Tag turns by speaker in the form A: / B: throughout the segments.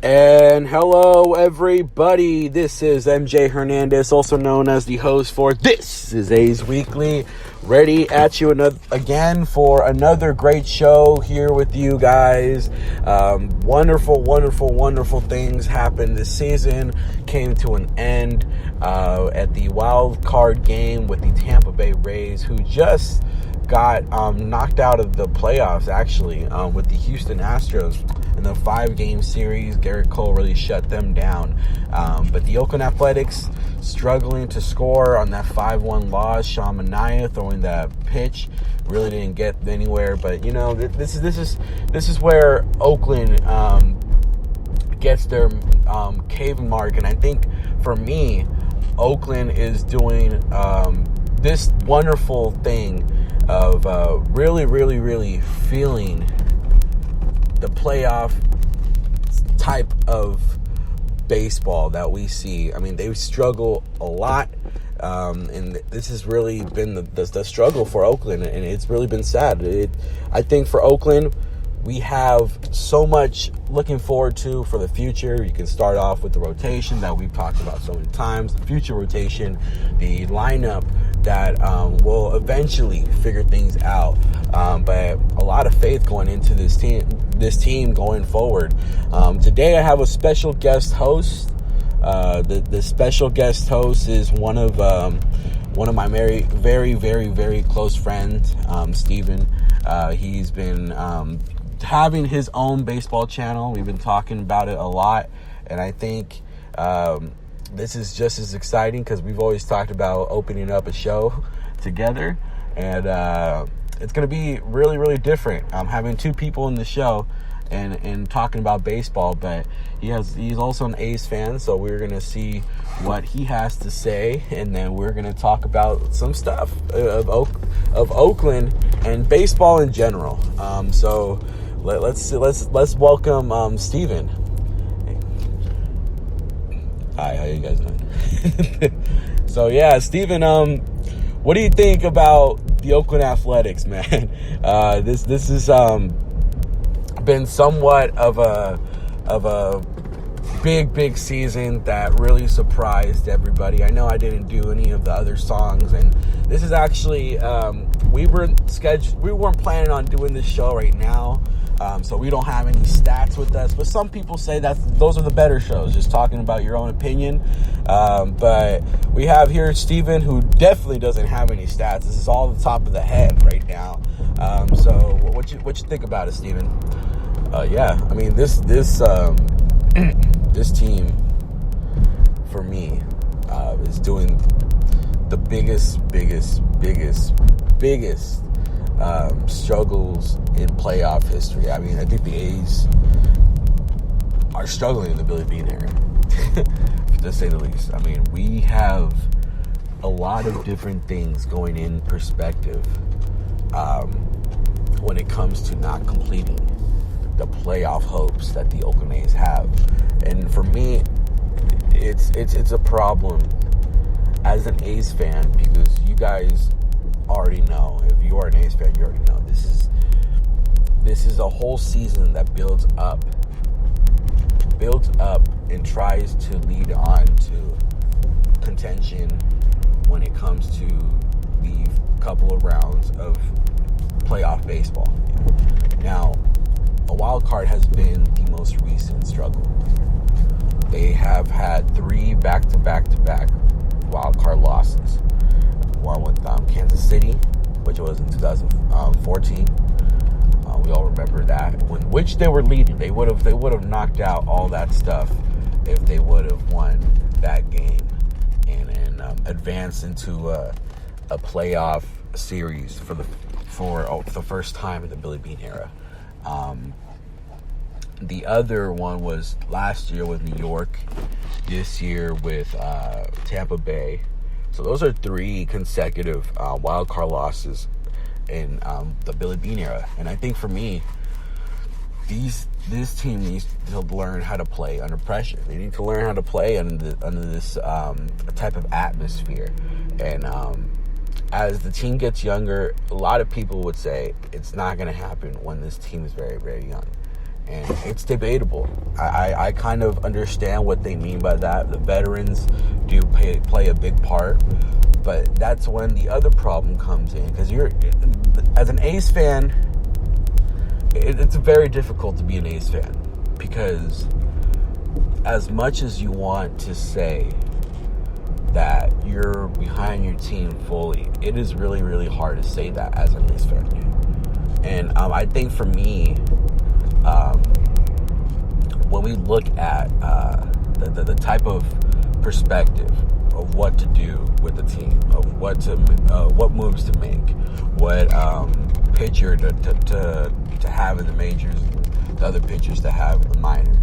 A: And hello, everybody. This is MJ Hernandez, also known as the host for This is A's Weekly. Ready at you again for another great show here with you guys. Wonderful things happened this season. Came to an end at the wild card game with the Tampa Bay Rays, who just got knocked out of the playoffs, actually, with the Houston Astros. In the 5-game series, Garrett Cole really shut them down. But the Oakland Athletics struggling to score on that 5-1 loss. Sean Manaea throwing that pitch really didn't get anywhere. But you know, this is where Oakland gets their cave mark, and I think for me, Oakland is doing this wonderful thing of really feeling the playoff type of baseball that we see. I mean, they struggle a lot, and this has really been the struggle for Oakland, and it's really been sad. I think for Oakland, we have so much looking forward to for the future. You can start off with the rotation that we've talked about so many times, the future rotation, the lineup that will eventually figure things out. But a lot of faith going into this team going forward. Today I have a special guest host. The special guest host is one of my very close friends, Steven. He's been having his own baseball channel. We've been talking about it a lot, and I think this is just as exciting because we've always talked about opening up a show together, and it's going to be really different. Having two people in the show and talking about baseball, but he's also an A's fan, so we're going to see what he has to say, and then we're going to talk about some stuff of Oakland and baseball in general. So let's welcome Steven. Hi, how you guys doing? So yeah, Steven, what do you think about the Oakland Athletics, man? This has been somewhat of a big season that really surprised everybody. I know I didn't do any of the other songs, and this is actually we weren't planning on doing this show right now. So we don't have any stats with us, but some people say that those are the better shows, just talking about your own opinion. But we have here Steven, who definitely doesn't have any stats. This is all the top of the head right now. So what you think about it, Steven? Yeah, I mean this this team for me is doing the biggest struggles in playoff history. I mean, I think the A's are struggling in the Billy Beane era, to say the least. I mean, we have a lot of different things going in perspective when it comes to not completing the playoff hopes that the Oakland A's have. And for me, it's a problem as an A's fan, because you guys already know, if you are an A's fan, you already know this is a whole season that builds up and tries to lead on to contention when it comes to the couple of rounds of playoff baseball. Now, a wild card has been the most recent struggle. They have had 3 back-to-back wild card losses. One with Kansas City, which was in 2014. We all remember that. Which they were leading. They would have knocked out all that stuff if they would have won that game and advanced into a playoff series for the first time in the Billy Beane era. The other one was last year with New York. This year with Tampa Bay. So those are 3 consecutive wild card losses in the Billy Beane era. And I think for me, this team needs to learn how to play under pressure. They need to learn how to play under this type of atmosphere. And as the team gets younger, a lot of people would say it's not going to happen when this team is very, very young. and it's debatable. I kind of understand what they mean by that. The veterans do play a big part, but that's when the other problem comes in, because as an A's fan, it's very difficult to be an A's fan, because as much as you want to say that you're behind your team fully, it is really, really hard to say that as an A's fan. And I think for me, when we look at the type of perspective of what to do with the team, of what moves to make, what pitcher to have in the majors, the other pitchers to have in the minors,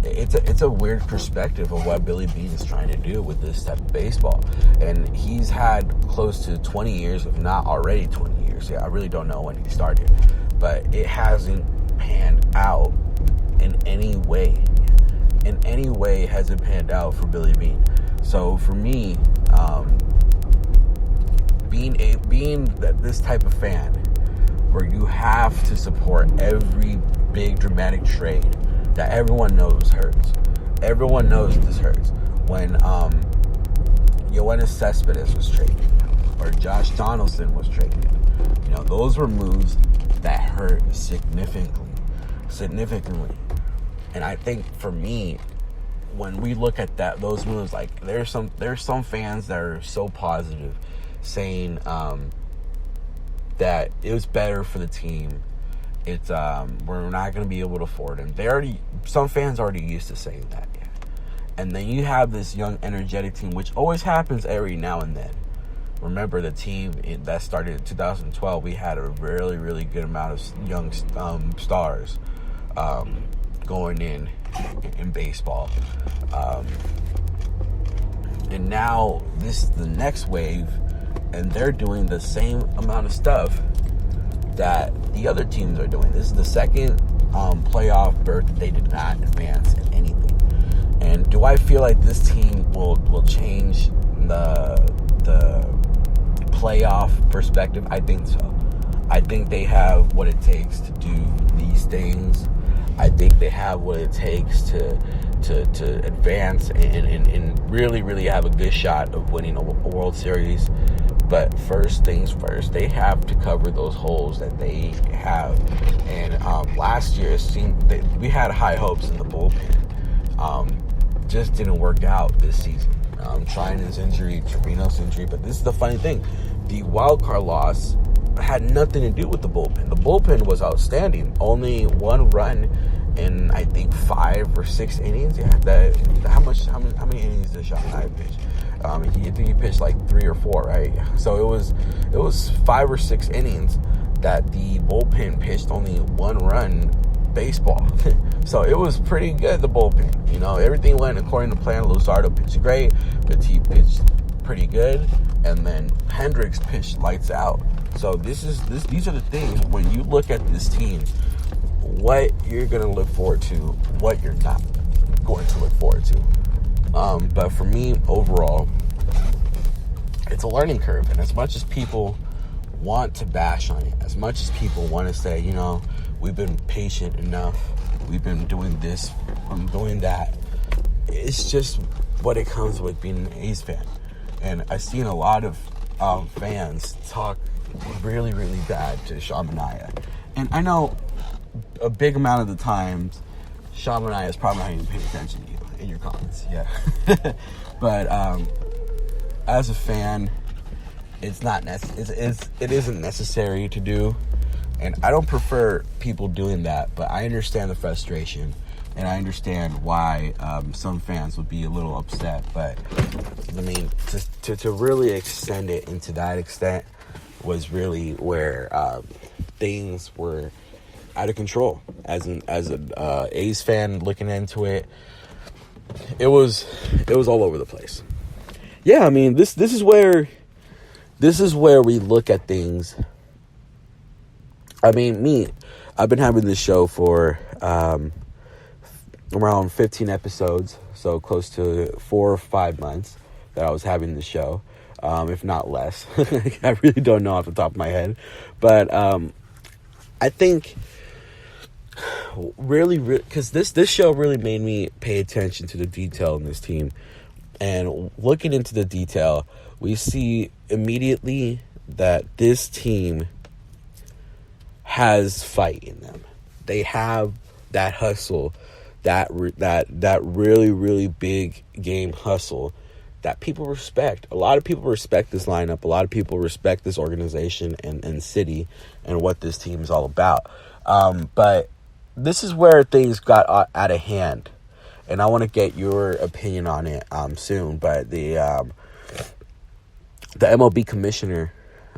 A: it's a weird perspective of what Billy Beane is trying to do with this type of baseball. And he's had close to 20 years, if not already 20 years. Yeah, I really don't know when he started, but it hasn't panned out in any way. In any way has it panned out for Billy Beane. So for me, being this type of fan, where you have to support every big dramatic trade that everyone knows hurts. Everyone knows this hurts. When Yoenis Cespedes was traded, or Josh Donaldson was traded, those were moves that hurt significantly. And I think for me, when we look at those moves, like there's some fans that are so positive, saying that it was better for the team. It's we're not going to be able to afford him. Some fans already used to saying that, yeah. And then you have this young, energetic team, which always happens every now and then. Remember the team that started in 2012? We had a really, really good amount of young stars going in baseball, and now this is the next wave, and they're doing the same amount of stuff that the other teams are doing. This is the second playoff berth that they did not advance in anything. And do I feel like this team will change the playoff perspective? I think so. I think they have what it takes to do these things. I think they have what it takes to advance and really, really have a good shot of winning a World Series. But first things first, they have to cover those holes that they have. And last year, it seemed that we had high hopes in the bullpen. Just didn't work out this season. Trian's injury, Trevino's injury. But this is the funny thing. The wild card loss had nothing to do with the bullpen. The bullpen was outstanding. Only one run in, I think, 5 or 6 innings. Yeah, how many innings did Sean Manaea pitch? I think he pitched like 3 or 4, right? So it was 5 or 6 innings that the bullpen pitched only one run baseball. So it was pretty good, the bullpen. Everything went according to plan. Luzardo pitched great, Petit pitched pretty good, and then Hendricks pitched lights out. So these are the things when you look at this team, what you're going to look forward to, what you're not going to look forward to. But for me, overall, it's a learning curve. And as much as people want to bash on it, as much as people want to say, we've been patient enough, we've been doing this, I'm doing that, it's just what it comes with being an A's fan. And I've seen a lot of fans talk really, really bad to Sean Manaea. And I know a big amount of the times, Sean Manaea is probably not even paying attention to you in your comments. Yeah. But as a fan, it isn't necessary to do. And I don't prefer people doing that, but I understand the frustration. And I understand why some fans would be a little upset. But, I mean, to really extend it into that extent was really where things were out of control. As an A's fan looking into it, it was all over the place. Yeah, I mean, this is where we look at things. I mean, I've been having this show for around 15 episodes, so close to 4 or 5 months that I was having the show, if not less. I really don't know off the top of my head, but I think really, because this show really made me pay attention to the detail in this team. And looking into the detail, we see immediately that this team has fight in them. They have that hustle, that really, really big game hustle that people respect. A lot of people respect this lineup. A lot of people respect this organization and city and what this team is all about. But this is where things got out of hand. And I want to get your opinion on it soon. But the MLB commissioner,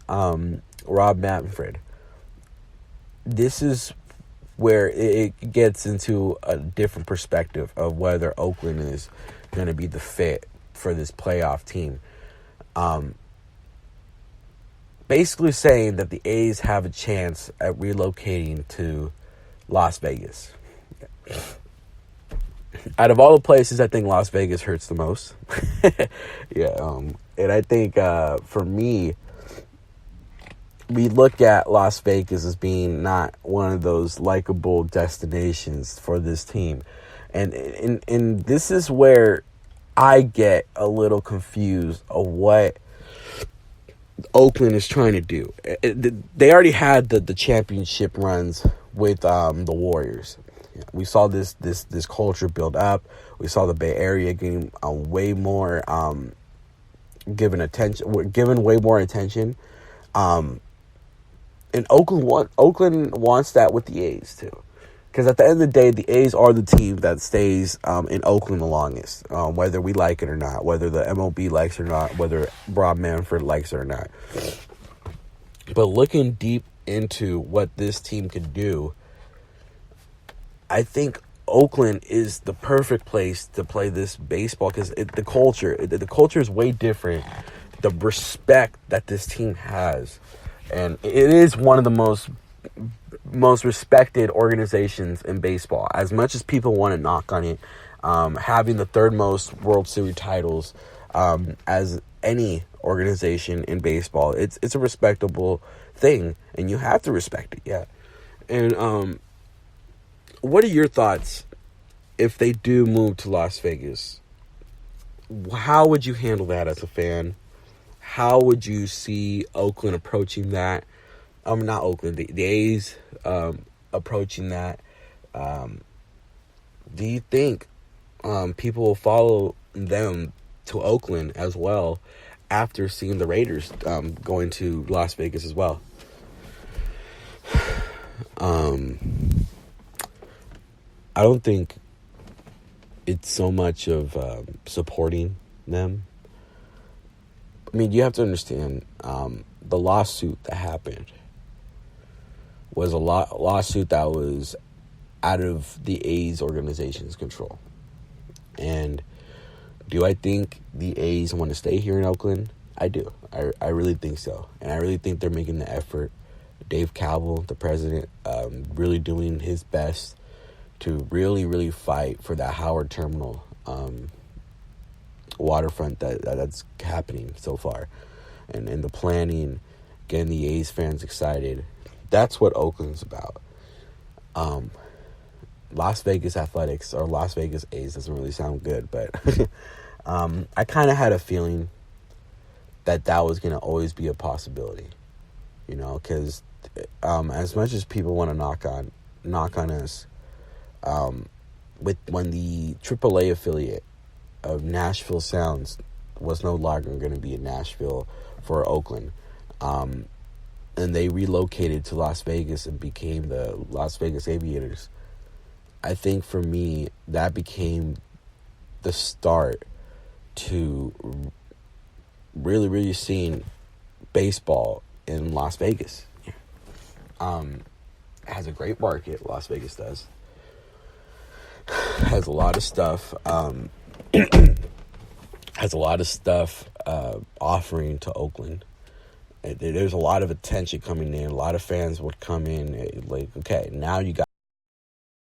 A: Rob Manfred, this is where it gets into a different perspective of whether Oakland is going to be the fit for this playoff team. Basically saying that the A's have a chance at relocating to Las Vegas. Out of all the places, I think Las Vegas hurts the most. And I think for me, we look at Las Vegas as being not one of those likable destinations for this team. And this is where I get a little confused of what Oakland is trying to do. They already had the championship runs with the Warriors. We saw this culture build up. We saw the Bay Area getting way more given way more attention. And Oakland wants that with the A's too, because at the end of the day, the A's are the team that stays in Oakland the longest, whether we like it or not, whether the MLB likes it or not, whether Rob Manfred likes it or not. But looking deep into what this team could do, I think Oakland is the perfect place to play this baseball, because the culture is way different. The respect that this team has, and it is one of the most respected organizations in baseball. As much as people want to knock on it, having the third most World Series titles as any organization in baseball, it's a respectable thing, and you have to respect it. Yeah. And what are your thoughts if they do move to Las Vegas? How would you handle that as a fan? How would you see Oakland approaching that? Not Oakland, the A's approaching that. Do you think people will follow them to Oakland as well after seeing the Raiders going to Las Vegas as well? I don't think it's so much of supporting them. I mean, you have to understand, the lawsuit that happened was a lawsuit that was out of the A's organization's control. And do I think the A's want to stay here in Oakland? I do. I really think so. And I really think they're making the effort. Dave Kaval, the president, really doing his best to really, really fight for that Howard Terminal waterfront that's happening so far. And the planning, getting the A's fans excited. That's what Oakland's about. Las Vegas Athletics or Las Vegas A's doesn't really sound good, but I kind of had a feeling that was going to always be a possibility, you know, because as much as people want to knock on us, when the AAA affiliate of Nashville Sounds was no longer going to be in Nashville for Oakland, and they relocated to Las Vegas and became the Las Vegas Aviators, I think for me that became the start to really, really seeing baseball in Las Vegas. It has a great market, Las Vegas does. Has a lot of stuff. Has a lot of stuff offering to Oakland. There's a lot of attention coming in. A lot of fans would come in like, okay, now you got